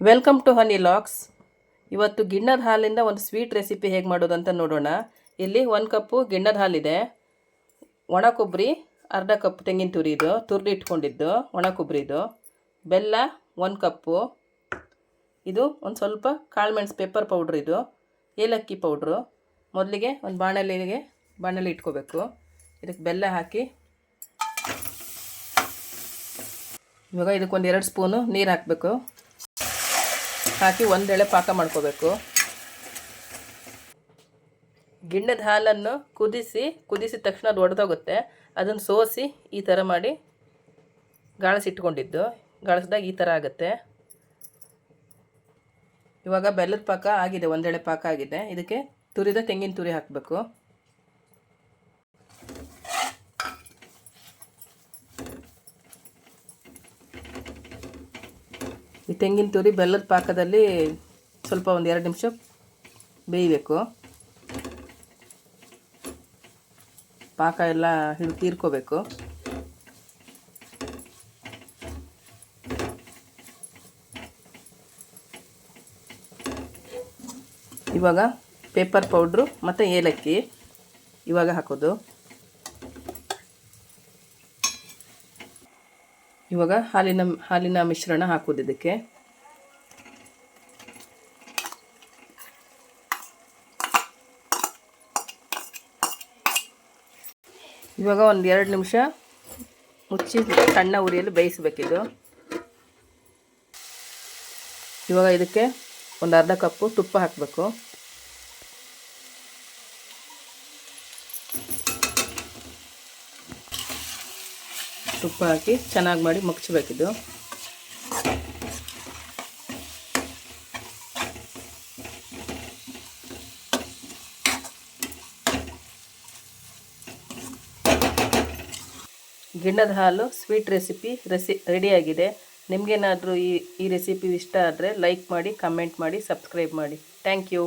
Welcome to honey LOX. ಇವತ್ತು ಗಿಣ್ಣದ ಹಾಲಿಂದ ಒಂದು ಸ್ವೀಟ್ ರೆಸಿಪಿ ಹೇಗೆ ಮಾಡೋದು ಅಂತ ನೋಡೋಣ. ಇಲ್ಲಿ 1 ಕಪ್ಪು ಗಿಣ್ಣದ ಹಾಲಿದೆ, ಒಣ ಕೊಬ್ಬರಿ ಅರ್ಧ ಕಪ್ ತೆಂಗಿನ ತುರಿದು ತುರಿದು ಇಟ್ಕೊಂಡಿದ್ದು ಒಣ ಕೊಬ್ಬರಿದು, ಬೆಲ್ಲ 1 ಕಪ್ಪು, ಇದು ಒಂದು ಸ್ವಲ್ಪ ಕಾಳುಮೆಣಸು ಪೆಪ್ಪರ್ ಪೌಡ್ರ್, ಇದು ಏಲಕ್ಕಿ ಪೌಡ್ರು. ಮೊದಲಿಗೆ ಒಂದು ಬಾಣಲೆ ಇಟ್ಕೋಬೇಕು. ಇದಕ್ಕೆ ಬೆಲ್ಲ ಹಾಕಿ ಇವಾಗ ಇದಕ್ಕೊಂದು 2 ಸ್ಪೂನು ನೀರು ಹಾಕಬೇಕು. ಹಾಕಿ ಒಂದೆಳೆ ಪಾಕ ಮಾಡ್ಕೋಬೇಕು. ಗಿಣ್ಣದ ಹಾಲನ್ನು ಕುದಿಸಿದ ತಕ್ಷಣ ಅದು ಒಡೆದೋಗುತ್ತೆ. ಅದನ್ನು ಸೋಸಿ ಈ ಥರ ಮಾಡಿ ಗಾಳಿಸಿದಾಗ ಈ ಥರ ಆಗುತ್ತೆ. ಇವಾಗ ಬೆಲ್ಲದ ಪಾಕ ಆಗಿದೆ, ಒಂದೆಳೆ ಪಾಕ ಆಗಿದೆ. ಇದಕ್ಕೆ ತುರಿದ ತೆಂಗಿನ ತುರಿ ಹಾಕಬೇಕು. ಈ ತೆಂಗಿನ ತುರಿ ಬೆಲ್ಲದ ಪಾಕದಲ್ಲಿ ಸ್ವಲ್ಪ ಒಂದು 2 ನಿಮಿಷ ಬೇಯಬೇಕು. ಪಾಕ ಎಲ್ಲ ತೀರ್ಕೋಬೇಕು. ಇವಾಗ ಪೇಪರ್ ಪೌಡ್ರು ಮತ್ತು ಏಲಕ್ಕಿ ಇವಾಗ ಹಾಕೋದು. ಇವಾಗ ಹಾಲಿನ ಮಿಶ್ರಣ ಹಾಕೋದು ಇದಕ್ಕೆ. ಇವಾಗ ಒಂದು 2 ನಿಮಿಷ ಮುಚ್ಚಿ ಸಣ್ಣ ಉರಿಯಲ್ಲಿ ಬೇಯಿಸಬೇಕಿದು. ಇವಾಗ ಇದಕ್ಕೆ ಒಂದು ಅರ್ಧ ಕಪ್ಪು ತುಪ್ಪ ಹಾಕಬೇಕು. ತುಪ್ಪ ಹಾಕಿ ಚೆನ್ನಾಗಿ ಮಾಡಿ ಮುಚ್ಚಬೇಕಿದು. ಗಿಣ್ಣದ ಹಾಲು ಸ್ವೀಟ್ ರೆಸಿಪಿ ರೆಡಿಯಾಗಿದೆ. ನಿಮಗೇನಾದರೂ ಈ ರೆಸಿಪಿ ಇಷ್ಟ ಆದರೆ ಲೈಕ್ ಮಾಡಿ, ಕಮೆಂಟ್ ಮಾಡಿ, ಸಬ್ಸ್ಕ್ರೈಬ್ ಮಾಡಿ. Thank you.